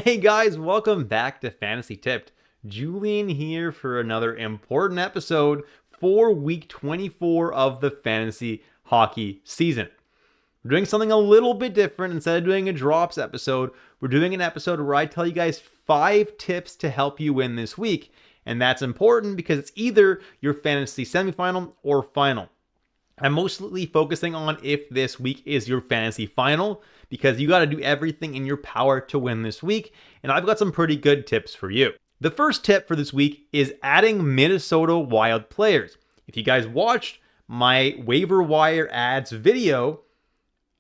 Hey guys, welcome back to Fantasy Tipped. Julian here for another important episode for week 24 of the fantasy hockey season. We're doing something a little bit different. Instead of doing a drops episode, we're doing an episode where I tell you guys 5 tips to help you win this week. And that's important because it's either your fantasy semifinal or final. I'm mostly focusing on if this week is your fantasy final because you got to do everything in your power to win this week, and I've got some pretty good tips for you. The first tip for this week is adding Minnesota Wild players. If you guys watched my waiver wire ads video,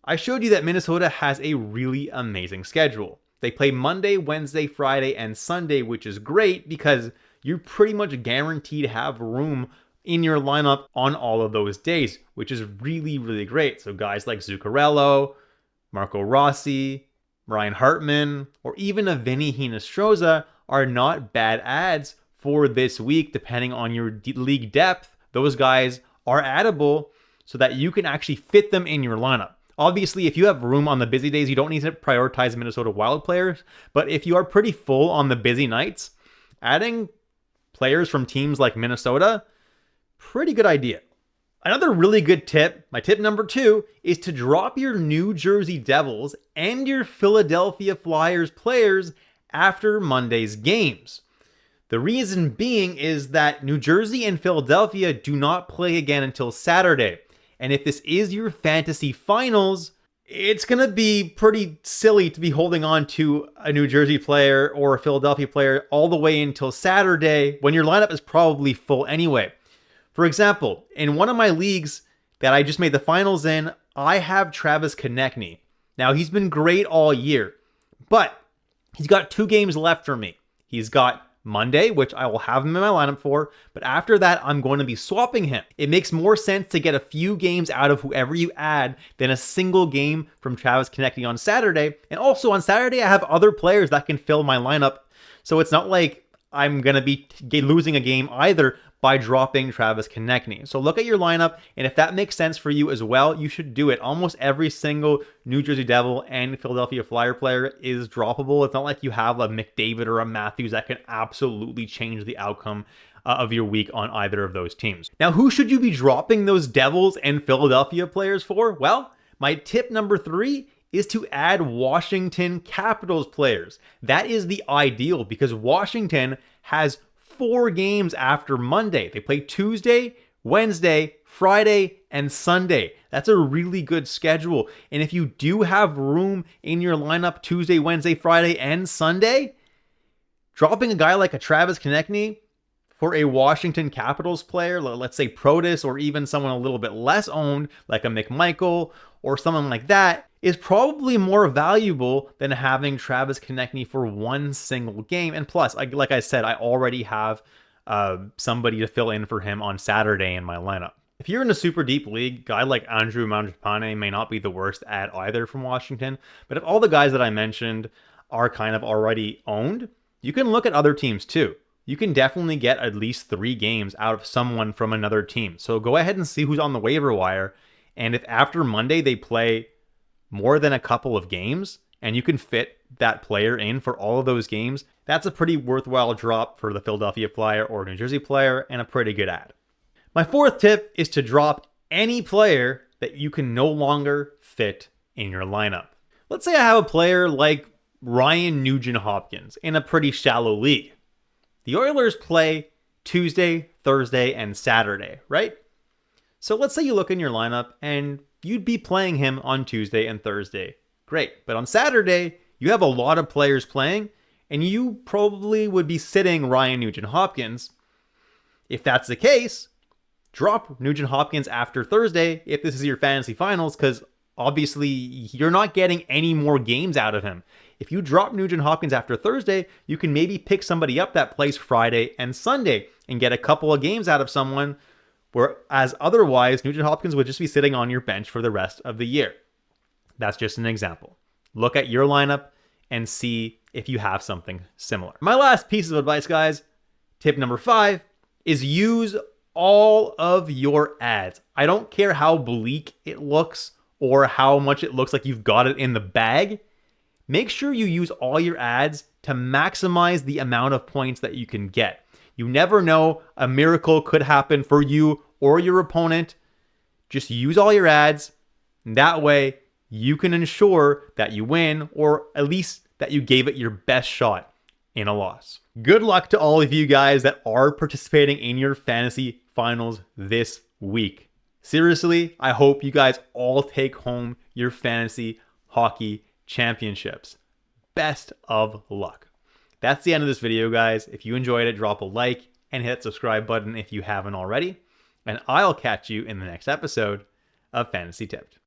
I showed you that Minnesota has a really amazing schedule. They play Monday, Wednesday, Friday, and Sunday, which is great because you're pretty much guaranteed to have room in your lineup on all of those days, which is really, really great. So guys like Zuccarello, Marco Rossi, Ryan Hartman, or even a Vinny Hinostroza are not bad ads for this week, depending on your league depth. Those guys are addable so that you can actually fit them in your lineup. Obviously, if you have room on the busy days, you don't need to prioritize Minnesota Wild players. But if you are pretty full on the busy nights, adding players from teams like Minnesota, pretty good idea. Another really good tip, my tip number 2, is to drop your New Jersey Devils and your Philadelphia Flyers players after Monday's games. The reason being is that New Jersey and Philadelphia do not play again until Saturday. And if this is your fantasy finals, it's going to be pretty silly to be holding on to a New Jersey player or a Philadelphia player all the way until Saturday when your lineup is probably full anyway. For example, in one of my leagues that I just made the finals in, I have Travis Konecny. Now, he's been great all year, but he's got 2 games left for me. He's got Monday, which I will have him in my lineup for, but after that, I'm going to be swapping him. It makes more sense to get a few games out of whoever you add than a single game from Travis Konecny on Saturday. And also on Saturday, I have other players that can fill my lineup, so it's not like I'm going to be losing a game either by dropping Travis Konecny. So look at your lineup, and if that makes sense for you as well, you should do it. Almost every single New Jersey Devil and Philadelphia Flyer player is droppable. It's not like you have a McDavid or a Matthews that can absolutely change the outcome of your week on either of those teams. Now, who should you be dropping those Devils and Philadelphia players for? Well, my tip number 3 is to add Washington Capitals players. That is the ideal because Washington has 4 games after Monday. They play Tuesday, Wednesday, Friday, and Sunday. That's a really good schedule. And if you do have room in your lineup Tuesday, Wednesday, Friday, and Sunday, dropping a guy like a Travis Konecny for a Washington Capitals player, let's say Protas, or even someone a little bit less owned, like a McMichael or someone like that, is probably more valuable than having Travis Konecny for one single game. And plus, like I said, I already have somebody to fill in for him on Saturday in my lineup. If you're in a super deep league, a guy like Andrew Mangiapane may not be the worst ad either from Washington. But if all the guys that I mentioned are kind of already owned, you can look at other teams too. You can definitely get at least 3 games out of someone from another team. So go ahead and see who's on the waiver wire. And if after Monday they play more than a couple of games and you can fit that player in for all of those games, that's a pretty worthwhile drop for the Philadelphia Flyer or New Jersey player and a pretty good ad. My 4th tip is to drop any player that you can no longer fit in your lineup. Let's say I have a player like Ryan Nugent-Hopkins in a pretty shallow league. The Oilers play Tuesday, Thursday, and Saturday, right? So let's say you look in your lineup and you'd be playing him on Tuesday and Thursday. Great. But on Saturday, you have a lot of players playing, and you probably would be sitting Ryan Nugent-Hopkins. If that's the case, drop Nugent-Hopkins after Thursday if this is your fantasy finals, because obviously you're not getting any more games out of him. If you drop Nugent-Hopkins after Thursday, you can maybe pick somebody up that plays Friday and Sunday and get a couple of games out of someone, whereas otherwise, Nugent-Hopkins would just be sitting on your bench for the rest of the year. That's just an example. Look at your lineup and see if you have something similar. My last piece of advice, guys, tip number 5, is use all of your ads. I don't care how bleak it looks or how much it looks like you've got it in the bag. make sure you use all your ads to maximize the amount of points that you can get. You never know, a miracle could happen for you or your opponent. Just use all your ads. And that way, you can ensure that you win, or at least that you gave it your best shot in a loss. Good luck to all of you guys that are participating in your fantasy finals this week. Seriously, I hope you guys all take home your fantasy hockey championships. Best of luck. That's the end of this video, guys. If you enjoyed it, drop a like and hit that subscribe button if you haven't already. And I'll catch you in the next episode of Fantasy Tipped.